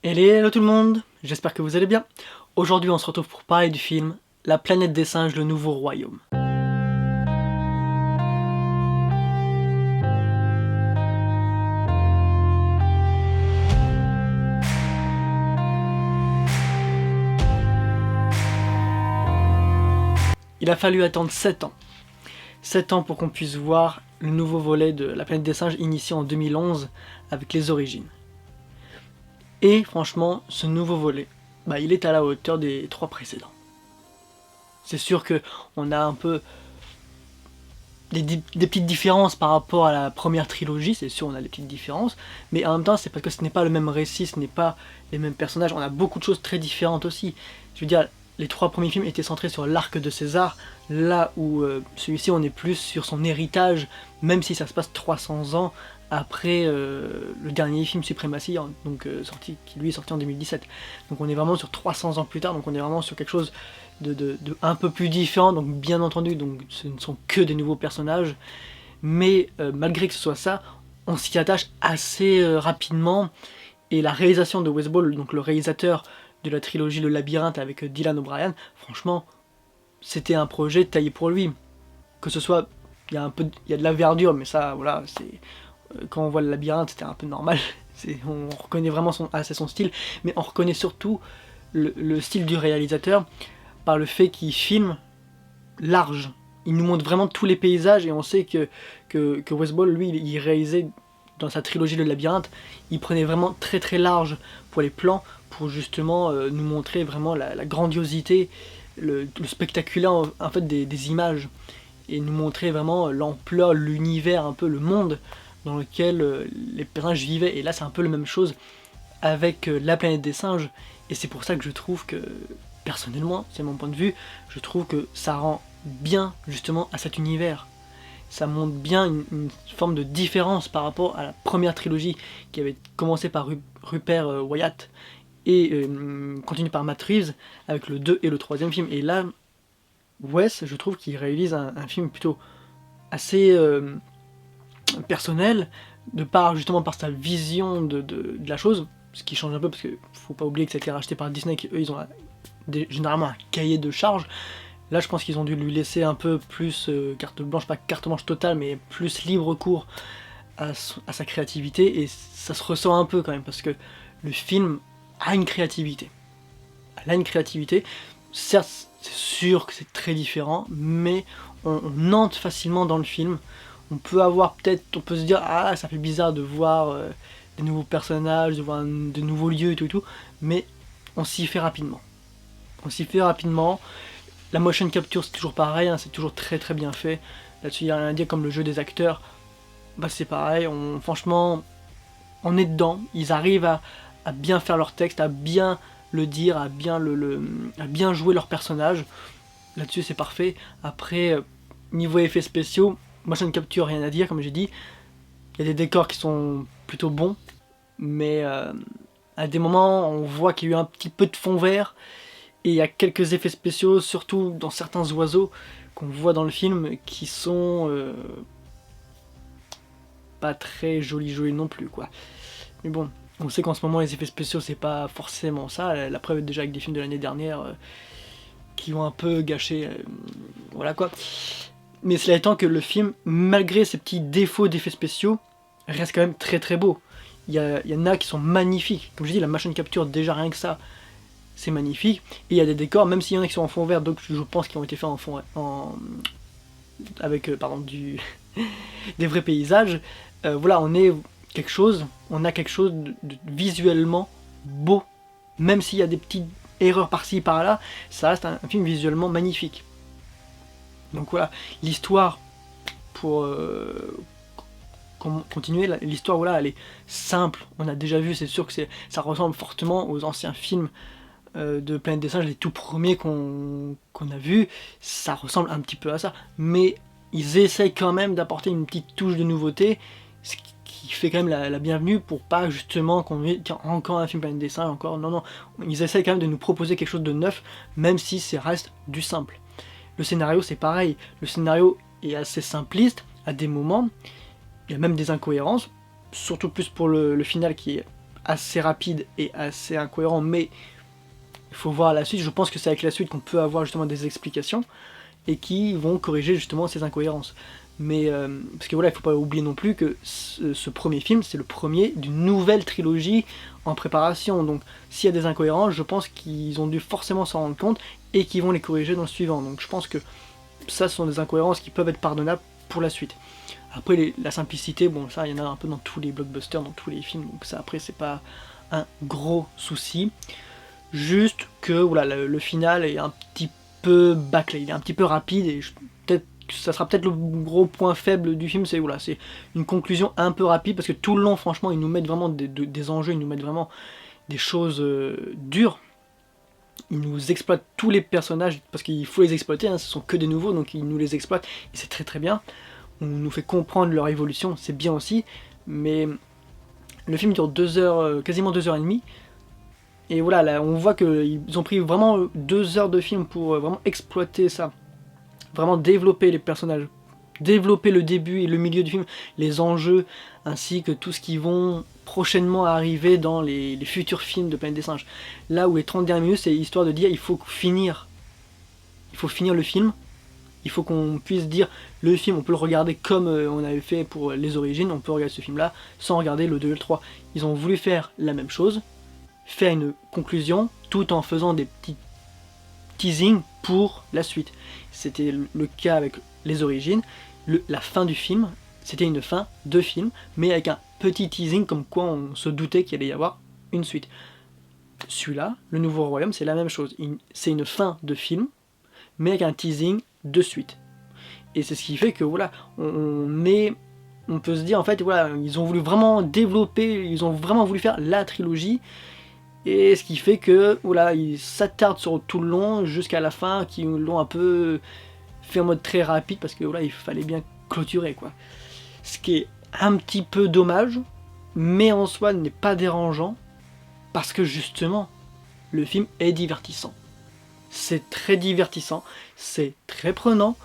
Hello tout le monde, j'espère que vous allez bien. Aujourd'hui on se retrouve pour parler du film La planète des singes, le nouveau royaume. Il a fallu attendre 7 ans. 7 ans pour qu'on puisse voir le nouveau volet de La planète des singes initié en 2011 avec les origines. Et franchement, ce nouveau volet, il est à la hauteur des 3 précédents. C'est sûr que on a un peu des petites différences par rapport à la première trilogie, c'est sûr on a des petites différences, mais en même temps c'est parce que ce n'est pas le même récit, ce n'est pas les mêmes personnages, on a beaucoup de choses très différentes aussi. Je veux dire, les 3 premiers films étaient centrés sur l'arc de César, là où celui-ci on est plus sur son héritage, même si ça se passe 300 ans après le dernier film Suprématie, qui lui est sorti en 2017. Donc on est vraiment sur 300 ans plus tard, donc on est vraiment sur quelque chose de un peu plus différent, donc bien entendu, donc ce ne sont que des nouveaux personnages, mais malgré que ce soit ça, on s'y attache assez rapidement, et la réalisation de Wes Ball, donc le réalisateur de la trilogie Le Labyrinthe avec Dylan O'Brien, franchement, c'était un projet taillé pour lui. Que ce soit, il y a de la verdure, mais ça, voilà, c'est quand on voit Le Labyrinthe, c'était un peu normal. On reconnaît vraiment assez son style, mais on reconnaît surtout le style du réalisateur par le fait qu'il filme large. Il nous montre vraiment tous les paysages, et on sait que Wes Ball, lui, il réalisait dans sa trilogie Le Labyrinthe, il prenait vraiment très très large pour les plans, pour justement nous montrer vraiment la grandiosité, le spectaculaire en fait des images, et nous montrer vraiment l'ampleur, l'univers, un peu le monde dans lequel les personnages vivaient. Et là c'est un peu la même chose avec La planète des singes, et c'est pour ça que je trouve que, personnellement, c'est mon point de vue, je trouve que ça rend bien justement à cet univers. Ça montre bien une forme de différence par rapport à la première trilogie qui avait commencé par Rupert Wyatt et continue par Matt Reeves avec le 2 et le 3e film. Et là, Wes, je trouve qu'il réalise un film plutôt assez personnel, de par justement par sa vision de la chose, ce qui change un peu parce qu'il faut pas oublier que ça a été racheté par Disney, qu'eux ils ont généralement un cahier de charges. Là je pense qu'ils ont dû lui laisser un peu plus carte blanche, pas carte blanche totale, mais plus libre cours à sa créativité, et ça se ressent un peu quand même, parce que le film a une créativité. Elle a une créativité, certes c'est sûr que c'est très différent, mais on entre facilement dans le film. On peut avoir on peut se dire, ah ça fait bizarre de voir des nouveaux personnages, de voir de nouveaux lieux et tout, mais on s'y fait rapidement. On s'y fait rapidement. La motion capture c'est toujours pareil, hein, c'est toujours très très bien fait. Là-dessus il n'y a rien à dire, comme le jeu des acteurs, c'est pareil, franchement on est dedans. Ils arrivent à bien faire leur texte, à bien le dire, à bien jouer leur personnage. Là-dessus c'est parfait. Après, niveau effets spéciaux, motion capture rien à dire, comme j'ai dit. Il y a des décors qui sont plutôt bons, mais à des moments on voit qu'il y a eu un petit peu de fond vert, et il y a quelques effets spéciaux, surtout dans certains oiseaux qu'on voit dans le film, qui sont pas très jolis non plus, quoi. Mais bon, on sait qu'en ce moment les effets spéciaux c'est pas forcément ça, la preuve est déjà avec des films de l'année dernière qui ont un peu gâché, voilà quoi. Mais cela étant que le film, malgré ses petits défauts d'effets spéciaux, reste quand même très très beau. Il y en a qui sont magnifiques, comme je dis, la motion capture déjà rien que ça, c'est magnifique, et il y a des décors, même s'il y en a qui sont en fond vert, donc je pense qu'ils ont été faits avec des vrais paysages, voilà, on a quelque chose de visuellement beau, même s'il y a des petites erreurs par-ci par-là, ça reste un film visuellement magnifique. Donc voilà, l'histoire, pour continuer, l'histoire voilà, elle est simple, on a déjà vu, c'est sûr que ça ressemble fortement aux anciens films de Planète des singes, les tout premiers qu'on a vus, ça ressemble un petit peu à ça, mais ils essayent quand même d'apporter une petite touche de nouveauté, ce qui fait quand même la bienvenue, pour pas justement qu'on ait encore un film Planète des singes, encore, non, ils essayent quand même de nous proposer quelque chose de neuf, même si ça reste du simple. Le scénario c'est pareil, le scénario est assez simpliste à des moments, il y a même des incohérences, surtout plus pour le final qui est assez rapide et assez incohérent, mais il faut voir la suite. Je pense que c'est avec la suite qu'on peut avoir justement des explications et qui vont corriger justement ces incohérences. Mais parce que voilà, il ne faut pas oublier non plus que ce premier film, c'est le premier d'une nouvelle trilogie en préparation. Donc s'il y a des incohérences, je pense qu'ils ont dû forcément s'en rendre compte et qu'ils vont les corriger dans le suivant. Donc je pense que ça, ce sont des incohérences qui peuvent être pardonnables pour la suite. Après, la simplicité, bon, ça, il y en a un peu dans tous les blockbusters, dans tous les films, donc ça, après, c'est pas un gros souci. Juste que, voilà, le final est un petit peu bâclé, il est un petit peu rapide, et ça sera peut-être le gros point faible du film, c'est voilà, c'est une conclusion un peu rapide, parce que tout le long, franchement, ils nous mettent vraiment des enjeux, ils nous mettent vraiment des choses dures. Ils nous exploitent tous les personnages, parce qu'il faut les exploiter, hein, ce sont que des nouveaux, donc ils nous les exploitent, et c'est très très bien. On nous fait comprendre leur évolution, c'est bien aussi, mais le film dure 2 heures, quasiment 2 heures et demie, et voilà, là, on voit qu'ils ont pris vraiment 2 heures de film pour vraiment exploiter ça, vraiment développer les personnages, développer le début et le milieu du film, les enjeux, ainsi que tout ce qui vont prochainement arriver dans les futurs films de Planète des Singes. Là où les 30 dernières minutes, c'est histoire de dire il faut finir le film. Il faut qu'on puisse dire le film, on peut le regarder comme on avait fait pour les origines, on peut regarder ce film là sans regarder le 2 et le 3. Ils ont voulu faire la même chose, faire une conclusion tout en faisant des petits teasings pour la suite. C'était le cas avec les origines, la fin du film, c'était une fin de film, mais avec un petit teasing comme quoi on se doutait qu'il allait y avoir une suite. Celui-là, Le Nouveau Royaume, c'est la même chose, c'est une fin de film, mais avec un teasing de suite. Et c'est ce qui fait que voilà, on peut se dire en fait voilà, ils ont voulu vraiment développer, ils ont vraiment voulu faire la trilogie, et ce qui fait que voilà, ils s'attardent sur tout le long jusqu'à la fin, qui l'ont un peu fait en mode très rapide parce que voilà, il fallait bien clôturer quoi. Ce qui est un petit peu dommage, mais en soi n'est pas dérangeant parce que justement le film est divertissant. C'est très divertissant, c'est très prenant.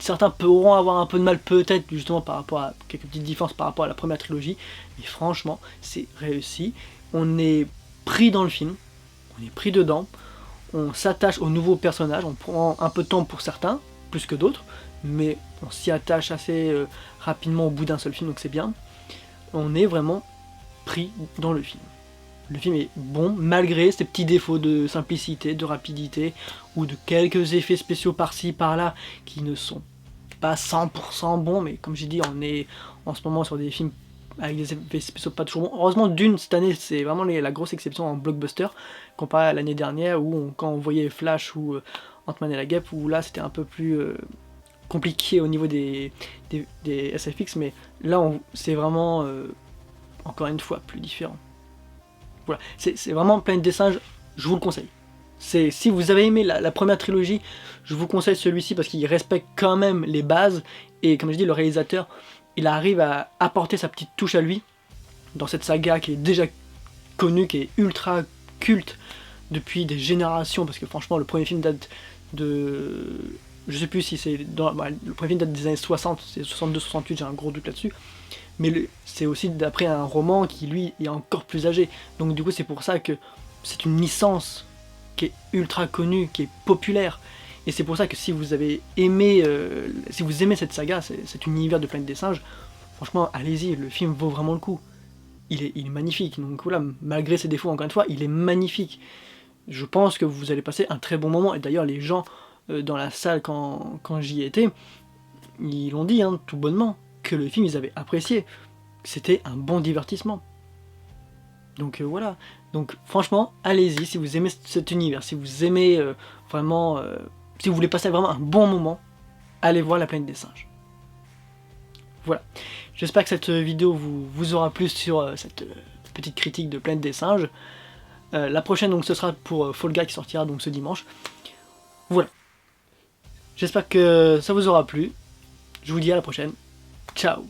Certains pourront avoir un peu de mal peut-être justement par rapport à quelques petites différences par rapport à la première trilogie, mais franchement c'est réussi. On est pris dans le film, on est pris dedans, on s'attache aux nouveaux personnages, on prend un peu de temps pour certains, plus que d'autres, mais on s'y attache assez rapidement au bout d'un seul film, donc c'est bien. On est vraiment pris dans le film. Le film est bon, malgré ses petits défauts de simplicité, de rapidité, ou de quelques effets spéciaux par-ci, par-là, qui ne sont pas 100% bons, mais comme j'ai dit, on est en ce moment sur des films avec des effets spéciaux pas toujours bons. Heureusement, Dune, cette année, c'est vraiment la grosse exception en blockbuster, comparé à l'année dernière, où quand on voyait Flash ou Ant-Man et la Guêpe, où là, c'était un peu plus compliqué au niveau des SFX, mais là, c'est vraiment, encore une fois, plus différent. Voilà, c'est vraiment Planète des Singes, je vous le conseille. Si vous avez aimé la première trilogie, je vous conseille celui-ci parce qu'il respecte quand même les bases, et comme je dis, le réalisateur, il arrive à apporter sa petite touche à lui dans cette saga qui est déjà connue, qui est ultra culte depuis des générations, parce que franchement le premier film date de... je sais plus si c'est... le premier film date des années 60, c'est 62-68, j'ai un gros doute là-dessus, mais c'est aussi d'après un roman qui lui est encore plus âgé, donc du coup c'est pour ça que c'est une licence qui est ultra connue, qui est populaire, et c'est pour ça que si vous avez aimé, si vous aimez cette saga, cet univers de Planète des Singes, franchement allez-y, le film vaut vraiment le coup. Il est magnifique, donc voilà, malgré ses défauts encore une fois, il est magnifique. Je pense que vous allez passer un très bon moment, et d'ailleurs les gens dans la salle quand j'y étais, ils l'ont dit tout bonnement, que le film ils avaient apprécié, c'était un bon divertissement. Donc voilà, donc franchement, allez-y si vous aimez cet univers, si vous aimez vraiment, si vous voulez passer vraiment un bon moment, allez voir La Planète des Singes. Voilà, j'espère que cette vidéo vous aura plu sur cette petite critique de Planète des Singes. La prochaine donc ce sera pour Fall Guys qui sortira donc ce dimanche. Voilà, j'espère que ça vous aura plu, je vous dis à la prochaine, ciao.